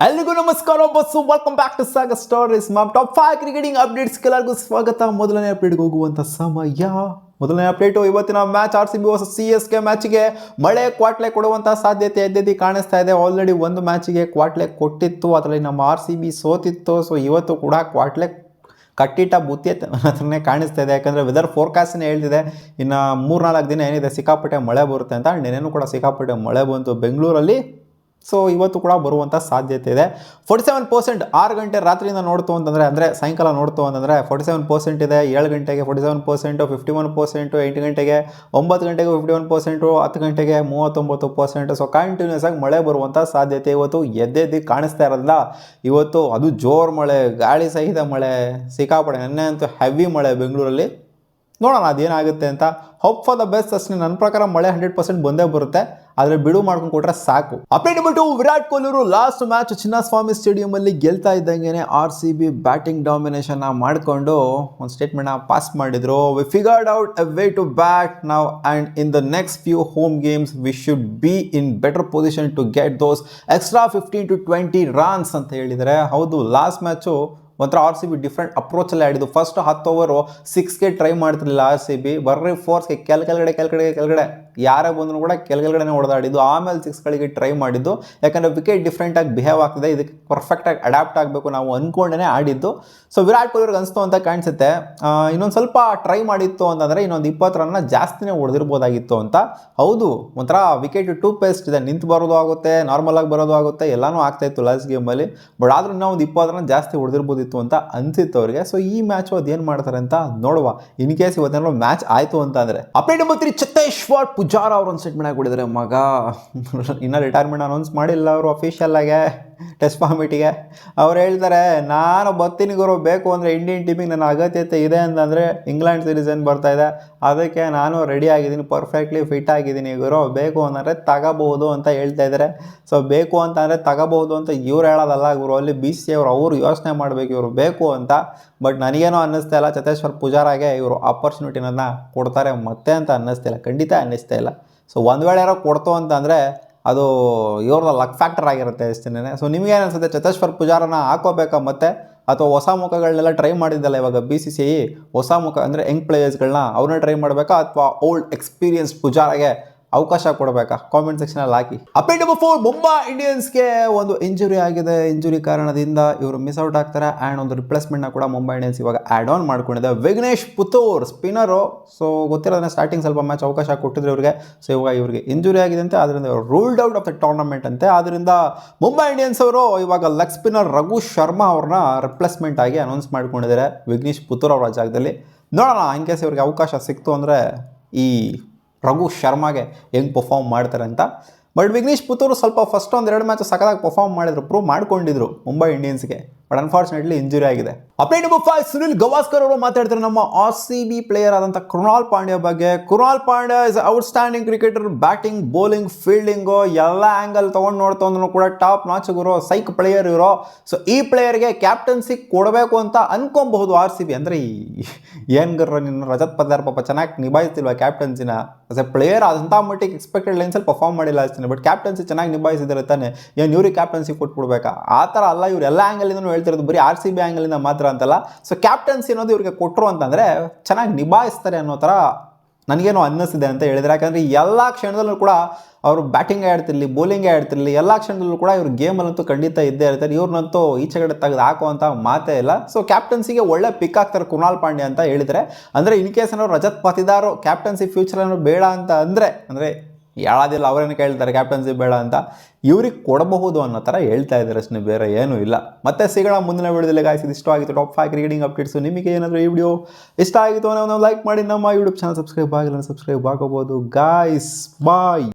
ಎಲ್ರಿಗೂ ನಮಸ್ಕಾರ ಬಸ್ಸು, welcome back to Saga stories. Top 5 cricketing updates ಎಲ್ಲರಿಗೂ ಸ್ವಾಗತ. ಮೊದಲನೇ ಅಪ್ಡೇಟ್ಗೆ ಹೋಗುವಂಥ ಸಮಯ. ಮೊದಲನೇ ಅಪ್ಡೇಟು, ಇವತ್ತಿನ ಮ್ಯಾಚ್ RCB ವರ್ಸಸ್ CSK ಮ್ಯಾಚ್ಗೆ ಮಳೆ ಕ್ವಾಟ್ಲೆ ಕೊಡುವಂಥ ಸಾಧ್ಯತೆ ಎದ್ದೆದ್ದು ಕಾಣಿಸ್ತಾ ಇದೆ. ಆಲ್ರೆಡಿ ಒಂದು ಮ್ಯಾಚಿಗೆ ಕ್ವಾಟ್ಲೆ ಕೊಟ್ಟಿತ್ತು, ಅದರಲ್ಲಿ ನಮ್ಮ RCB ಸೋತಿತ್ತು. ಸೊ ಇವತ್ತು ಕೂಡ ಕ್ವಾಟ್ಲೆ ಕಟ್ಟಿಟ್ಟ ಬುತ್ತಿ ಹತ್ರನೇ ಕಾಣಿಸ್ತಾ ಇದೆ. ಯಾಕಂದರೆ ವೆದರ್ ಫೋರ್ಕಾಸ್ಟ್ನೇ ಹೇಳ್ತಿದೆ ಇನ್ನು 3-4 ದಿನ ಏನಿದೆ ಸಿಕ್ಕಾಪಟ್ಟೆ ಮಳೆ ಬರುತ್ತೆ ಅಂತ. ನೆನೆನೂ ಕೂಡ ಸಿಕ್ಕಾಪಟ್ಟೆ ಮಳೆ ಬಂತು ಬೆಂಗಳೂರಲ್ಲಿ. ಸೊ ಇವತ್ತು ಕೂಡ ಬರುವಂಥ ಸಾಧ್ಯತೆ ಇದೆ. 47% 6 ಗಂಟೆ ರಾತ್ರಿಯಿಂದ ನೋಡ್ತು ಅಂತಂದರೆ, ಅಂದರೆ ಸಾಯಂಕಾಲ ನೋಡ್ತು ಅಂತಂದರೆ 47% ಇದೆ. 7 ಗಂಟೆಗೆ 47%, 51%, 8 ಗಂಟೆಗೆ 9 ಗಂಟೆಗೆ 51%, 10 ಗಂಟೆಗೆ 39%. ಸೊ ಕಂಟಿನ್ಯೂಸ್ ಆಗಿ ಮಳೆ ಬರುವಂಥ ಸಾಧ್ಯತೆ ಇವತ್ತು ಎದ್ದೆದ್ದು ಕಾಣಿಸ್ತಾ ಇರೋದಿಲ್ಲ. ಇವತ್ತು ಅದು ಜೋರು ಮಳೆ, ಗಾಳಿ ಸಹಿತ ಮಳೆ, ಸಿಕ್ಕಾಪಟ್ಟೆ. ನೆನ್ನೆ ಅಂತೂ ಹೆವಿ ಮಳೆ ಬೆಂಗಳೂರಲ್ಲಿ. ನೋಡೋಣ ಅದೇನಾಗುತ್ತೆ ಅಂತ. ಹೋಪ್ ಫಾರ್ ದ ಬೆಸ್ಟ್ ಅಷ್ಟೇ. ನನ್ನ ಪ್ರಕಾರ ಮಳೆ 100% ಬಂದೇ ಬರುತ್ತೆ, ಆದರೆ ಬಿಡು ಮಾಡ್ಕೊಂಡು ಕೊಟ್ರೆ ಸಾಕು. ಅಪ್ಡೇಟ್ ಬಿಟ್ಟು ವಿರಾಟ್ ಕೊಹ್ಲಿ ಅವರು ಲಾಸ್ಟ್ ಮ್ಯಾಚ್ ಚಿನ್ನಸ್ವಾಮಿ ಸ್ಟೇಡಿಯಮಲ್ಲಿ ಗೆಲ್ತಾ ಇದ್ದಂಗೆ RCB ಬ್ಯಾಟಿಂಗ್ ಡಾಮಿನೇಷನ್ ಮಾಡಿಕೊಂಡು ಒಂದು ಸ್ಟೇಟ್ಮೆಂಟ್ನ ಪಾಸ್ ಮಾಡಿದ್ರು. We figured out a way to bat now and in the next few home games we should be in better position to get those extra 15 to 20 runs ಅಂತ ಹೇಳಿದ್ದಾರೆ. ಹೌದು, last match ಒಂಥರ RCB different ಅಪ್ರೋಚಲ್ಲಿ ಆಡಿದ್ದು. First 10 over 6ಗೆ try ಮಾಡ್ತಿರಲಿಲ್ಲ RCB, ಬರ್ರಿ ಫೋರ್ಸ್ಗೆ ಕೆಳಗಡೆ ಯಾರೇ ಬಂದರೂ ಕೂಡ ಕೆಳಗಡೆನೇ ಹೊಡೆದಾಡಿದ್ದು. ಆಮೇಲೆ 6ಗಳಿಗೆ ಟ್ರೈ ಮಾಡಿದ್ದು. ಯಾಕಂದರೆ ವಿಕೆಟ್ ಡಿಫ್ರೆಂಟಾಗಿ ಬಿಹೇವ್ ಆಗ್ತಿದೆ, ಇದಕ್ಕೆ ಪರ್ಫೆಕ್ಟಾಗಿ ಅಡ್ಯಾಪ್ಟ್ ಆಗಬೇಕು ನಾವು ಅಂದ್ಕೊಂಡೇ ಆಡಿದ್ದು. ಸೊ ವಿರಾಟ್ ಕೊಹ್ಲಿ ಅವ್ರಿಗೆ ಅನಿಸ್ತು ಅಂತ ಕಾಣಿಸುತ್ತೆ. ಇನ್ನೊಂದು ಸ್ವಲ್ಪ ಟ್ರೈ ಮಾಡಿತ್ತು ಅಂತಂದರೆ ಇನ್ನೊಂದು 20 ರನ್ನ ಜಾಸ್ತಿನೇ ಹೊಡೆದಿರ್ಬೋದಾಗಿತ್ತು ಅಂತ. ಹೌದು, ಒಂಥರ ವಿಕೆಟ್ ಟೂ ಪೇಸ್ಟ್ ಇದೆ, ನಿಂತು ಬರೋದು ಆಗುತ್ತೆ, ನಾರ್ಮಲಾಗಿ ಬರೋದು ಆಗುತ್ತೆ, ಎಲ್ಲನೂ ಆಗ್ತಾಯಿತ್ತು ಲಾಸ್ಟ್ ಗೇಮಲ್ಲಿ. ಬಟ್ ಆದರೂ ಇನ್ನೂ ಒಂದು 20 ರನ್ ಜಾಸ್ತಿ ಹೊಡೆದಿರ್ಬೋದಿತ್ತು ಅಂತ ಅನ್ಸಿತ್ತು ಅವ್ರಿಗೆ. ಸೊ ಈ ಮ್ಯಾಚು ಅದೇನು ಮಾಡ್ತಾರೆ ಅಂತ ನೋಡುವ. ಇನ್ ಕೇಸ್ ಇವತ್ತೇನೋ ಮ್ಯಾಚ್ ಆಯಿತು ಅಂತ ಅಂದರೆ. ಅಪ್ಡೇಟ್ ನಂಬರ್ 3, ಚೇತೇಶ್ವರ್ ಪೂಜಾರ ಅವರು ಒಂದು ಸ್ಟೇಟ್ಮೆಂಟ್ ಆಗಿಬಿಟ್ಟಿದ್ದಾರೆ. ಮಗ ಇನ್ನೂ ರಿಟೈರ್ಮೆಂಟ್ ಅನೌನ್ಸ್ ಮಾಡಿಲ್ಲ ಅವರು ಅಫಿಷಿಯಲ್ ಆಗಿ ಟೆಸ್ಟ್ ಫಾರ್ಮೆಟಿಗೆ. ಅವ್ರು ಹೇಳ್ತಾರೆ, ನಾನು ಬರ್ತೀನಿ ಗುರು, ಬೇಕು ಅಂದರೆ ಇಂಡಿಯನ್ ಟೀಮಿಗೆ ನನ್ನ ಅಗತ್ಯತೆ ಇದೆ ಅಂತಂದರೆ ಇಂಗ್ಲೆಂಡ್ ಸೀರೀಸ್ ಏನು ಬರ್ತಾ ಇದೆ ಅದಕ್ಕೆ ನಾನು ರೆಡಿ ಆಗಿದ್ದೀನಿ, ಪರ್ಫೆಕ್ಟ್ಲಿ ಫಿಟ್ ಆಗಿದ್ದೀನಿ ಗುರು, ಬೇಕು ಅಂತಂದರೆ ತಗೋಬಹುದು ಅಂತ ಹೇಳ್ತಾ ಇದ್ದಾರೆ. ಸೊ ಬೇಕು ಅಂತಂದರೆ ತಗೋಬಹುದು ಅಂತ ಇವ್ರು ಹೇಳೋದಲ್ಲ ಗುರು, ಅಲ್ಲಿ BCCI ಅವ್ರು ಯೋಚನೆ ಮಾಡಬೇಕು ಇವರು ಬೇಕು ಅಂತ. ಬಟ್ ನನಗೇನೋ ಅನ್ನಿಸ್ತಾ ಇಲ್ಲ ಚೇತೇಶ್ವರ್ ಪೂಜಾರಾಗೆ ಇವರು ಆಪರ್ಚುನಿಟಿನ ಕೊಡ್ತಾರೆ ಮತ್ತೆ ಅಂತ ಅನ್ನಿಸ್ತಿಲ್ಲ, ಖಂಡಿತ ಅನ್ನಿಸ್ತಾ ಇಲ್ಲ. ಸೊ ಒಂದು ವೇಳೆ ಯಾರೋ ಕೊಡ್ತು ಅಂತಂದರೆ ಅದು ಇವ್ರದ್ದು ಲಕ್ ಫ್ಯಾಕ್ಟರ್ ಆಗಿರುತ್ತೆ ಅಷ್ಟೇ. ಸೊ ನಿಮಗೇನು ಅನಿಸುತ್ತೆ, ಚೇತೇಶ್ವರ್ ಪೂಜಾರನ ಹಾಕೋಬೇಕಾ ಮತ್ತೆ, ಅಥವಾ ಹೊಸ ಮುಖಗಳನ್ನೆಲ್ಲ ಟ್ರೈ ಮಾಡಿದ್ದಲ್ಲ ಇವಾಗ BCCI, ಹೊಸ ಮುಖ ಅಂದರೆ ಯಂಗ್ ಪ್ಲೇಯರ್ಸ್ಗಳನ್ನ ಅವ್ರನ್ನ ಟ್ರೈ ಮಾಡಬೇಕಾ, ಅಥವಾ ಓಲ್ಡ್ ಎಕ್ಸ್ಪೀರಿಯನ್ಸ್ ಪೂಜಾರಾಗೆ ಅವಕಾಶ ಕೊಡಬೇಕಾ? ಕಾಮೆಂಟ್ ಸೆಕ್ಷನಲ್ಲಿ ಹಾಕಿ. ಅಪ್ಡೇಟ್ ನಂಬರ್ 4, ಮುಂಬೈ ಇಂಡಿಯನ್ಸ್ಗೆ ಒಂದು ಇಂಜುರಿ ಆಗಿದೆ. ಇಂಜುರಿ ಕಾರಣದಿಂದ ಇವರು ಮಿಸ್ ಔಟ್ ಆಗ್ತಾರೆ. ಆ್ಯಂಡ್ ಒಂದು ರಿಪ್ಲೇಸ್ಮೆಂಟ್ನ ಕೂಡ ಮುಂಬೈ ಇಂಡಿಯನ್ಸ್ ಇವಾಗ ಆ್ಯಡ್ ಆನ್ ಮಾಡ್ಕೊಂಡಿದೆ. ವಿಘ್ನೇಶ್ ಪುತ್ತೂರ್ ಸ್ಪಿನ್ನರು. ಸೊ ಗೊತ್ತಿರೋದನ್ನ ಸ್ಟಾರ್ಟಿಂಗ್ ಸ್ವಲ್ಪ ಮ್ಯಾಚ್ ಅವಕಾಶ ಕೊಟ್ಟಿದ್ರು ಇವ್ರಿಗೆ. ಸೊ ಇವಾಗ ಇವ್ರಿಗೆ ಇಂಜುರಿ ಆಗಿದೆ ಅಂತೆ, ಅದರಿಂದ ruled out of the tournament ಅಂತೆ. ಆದ್ದರಿಂದ ಮುಂಬೈ ಇಂಡಿಯನ್ಸ್ ಅವರು ಇವಾಗ ಲೆಗ್ ಸ್ಪಿನ್ನರ್ ರಘು ಶರ್ಮಾ ಅವ್ರನ್ನ ರಿಪ್ಲೇಸ್ಮೆಂಟ್ ಆಗಿ ಅನೌನ್ಸ್ ಮಾಡ್ಕೊಂಡಿದ್ದಾರೆ ವಿಘ್ನೇಶ್ ಪುತ್ತೂರ್ ಅವರ ಜಾಗದಲ್ಲಿ. ನೋಡೋಣ ಇನ್ ಕೇಸ್ ಇವ್ರಿಗೆ ಅವಕಾಶ ಸಿಕ್ತು ಅಂದರೆ ಈ ರಘು ಶರ್ಮಾಗೆ ಹೆಂಗೆ ಪರ್ಫಾರ್ಮ್ ಮಾಡ್ತಾರೆ ಅಂತ. ಬಟ್ ವಿಘ್ನೇಶ್ ಪುತ್ತೂರು ಸ್ವಲ್ಪ ಫಸ್ಟ್ 1-2 ಮ್ಯಾಚ್ ಸಖತ್ತಾಗಿ ಪರ್ಫಾರ್ಮ್ ಮಾಡಿದ್ರು, ಪ್ರೂವ್ ಮಾಡ್ಕೊಂಡಿದ್ರು ಮುಂಬೈ ಇಂಡಿಯನ್ಸ್ಗೆ. ಬಟ್ ಅನ್ಫಾರ್ಚುನೇಟ್ಲಿ ಇಂಜುರಿ ಆಗಿದೆ. ಅಪ್ಡೇಟ್ ನಂಬರ್ 5, ಸುನಿಲ್ ಗವಾಸ್ಕರ್ ಅವರು ಮಾತಾಡ್ತಾರೆ ನಮ್ಮ RCB ಪ್ಲೇಯರ್ ಆದಂಥ ಕೃಣಾಲ್ ಪಾಂಡ್ಯ ಬಗ್ಗೆ. Krunal Pandya is outstanding cricketer, batting, bowling, fielding ಎಲ್ಲ ಆ್ಯಂಗಲ್ ತೊಗೊಂಡು ನೋಡ್ತಾ ಅಂದ್ರೂ ಕೂಡ ಟಾಪ್ ನಾಚ್ ಗುರು, ಸೈಕ್ ಪ್ಲೇಯರ್ ಇವರು. ಸೊ ಈ ಪ್ಲೇಯರ್ಗೆ ಕ್ಯಾಪ್ಟನ್ಸಿ ಕೊಡಬೇಕು ಅಂತ ಅನ್ಕೊಬಹುದು RCB. ಅಂದರೆ ಏನು ಗರ್ರ ನಿನ್ನ ರಜತ್ ಪದಾರ್ ಪಾಪ ಚೆನ್ನಾಗಿ ನಿಭಾಯಿಸ್ತಿಲ್ವ ಕ್ಯಾಪ್ಟನ್ಸಿನ? ಆಸ್ ಎ ಪ್ಲೇಯರ್ ಅದಂಥ ಮಟ್ಟಿಗೆ ಎಕ್ಸ್ಪೆಕ್ಟೆಡ್ ಲೈನ್ಸಲ್ಲಿ ಪರ್ಫಾರ್ಮ್ ಮಾಡಿಲ್ಲ ಅಷ್ಟೇ. ಬಟ್ ಕ್ಯಾಪ್ಟನ್ಸಿ ಚೆನ್ನಾಗಿ ನಿಭಾಯಿಸಿದ್ರೆ ತಾನೆ, ಏನು ಇವ್ರಿಗೆ ಕ್ಯಾಪ್ಟನ್ಸಿ ಕೊಟ್ಬಿಡ್ಬೇಕಾ? ಆ ಥರ ಅಲ್ಲ, ಇವ್ರು ಎಲ್ಲ ಆ್ಯಂಗಲಿಂದನೂ ಹೇಳ್ತಿರೋದು, ಬರೀ RCB ಆ್ಯಂಗಲಿಂದ ಮಾತ್ರ ಅಂತಲ್ಲ. ಸೊ ಕ್ಯಾಪ್ಟನ್ಸಿ ಅನ್ನೋದು ಇವ್ರಿಗೆ ಕೊಟ್ಟರು ಅಂತಂದರೆ ಚೆನ್ನಾಗಿ ನಿಭಾಯಿಸ್ತಾರೆ ಅನ್ನೋ ಥರ ನನಗೇನೋ ಅನ್ನಿಸಿದೆ ಅಂತ ಹೇಳಿದರೆ. ಯಾಕಂದರೆ ಎಲ್ಲ ಕ್ಷಣದಲ್ಲೂ ಕೂಡ ಅವರು ಬ್ಯಾಟಿಂಗೇ ಆಡ್ತಿರಲಿ, ಬೌಲಿಂಗೇ ಆಡ್ತಿರಲಿ, ಎಲ್ಲ ಕ್ಷಣದಲ್ಲೂ ಕೂಡ ಇವ್ರ ಗೇಮಲ್ಲಂತೂ ಖಂಡಿತ ಇದ್ದೇ ಇರ್ತಾರೆ. ಇವ್ರನ್ನಂತೂ ಈಚೆಗಡೆ ತೆಗೆದು ಹಾಕುವಂಥ ಮಾತೇ ಇಲ್ಲ. ಸೊ ಕ್ಯಾಪ್ಟನ್ಸಿಗೆ ಒಳ್ಳೆ ಪಿಕ್ ಆಗ್ತಾರೆ ಕೃಣಾಲ್ ಪಾಂಡ್ಯ ಅಂತ ಹೇಳಿದರೆ. ಅಂದರೆ ಇನ್ ಕೇಸ್ ಅನ್ನೋ ರಜತ್ ಪತಿದಾರು ಕ್ಯಾಪ್ಟನ್ಸಿ ಫ್ಯೂಚರ್ ಅನ್ನೋ ಬೇಡ ಅಂತ ಅಂದರೆ ಹೇಳೋದಿಲ್ಲ, ಅವರೇನು ಕೇಳ್ತಾರೆ ಕ್ಯಾಪ್ಟನ್ಸಿ ಬೇಡ ಅಂತ, ಇವ್ರಿಗೆ ಕೊಡಬಹುದು ಅನ್ನೋ ಥರ ಹೇಳ್ತಾ ಇದ್ದಾರೆ ಅಷ್ಟೇ, ಬೇರೆ ಏನೂ ಇಲ್ಲ. ಮತ್ತೆ ಸಿಗೋಣ ಮುಂದಿನ ವಿಡಿಯೋದಲ್ಲಿ. ಗಾಯ್ಸ್, ಇದು ಇಷ್ಟ ಆಗಿತ್ತು ಟಾಪ್ 5 ಕ್ರಿಕೆಟಿಂಗ್ ಅಪ್ಡೇಟ್ಸು. ನಿಮಗೆ ಏನಾದರೂ ಈ ವಿಡಿಯೋ ಇಷ್ಟ ಆಗಿತ್ತು ಅಂದರೆ ಒಂದು ಲೈಕ್ ಮಾಡಿ, ನಮ್ಮ ಯೂಟ್ಯೂಬ್ ಚಾನಲ್ ಸಬ್ಸ್ಕ್ರೈಬ್ ಆಗಿಲ್ಲ ಸಬ್ಸ್ಕ್ರೈಬ್ ಆಗೋಬೋದು. ಗಾಯ್ಸ್, ಬಾಯ್.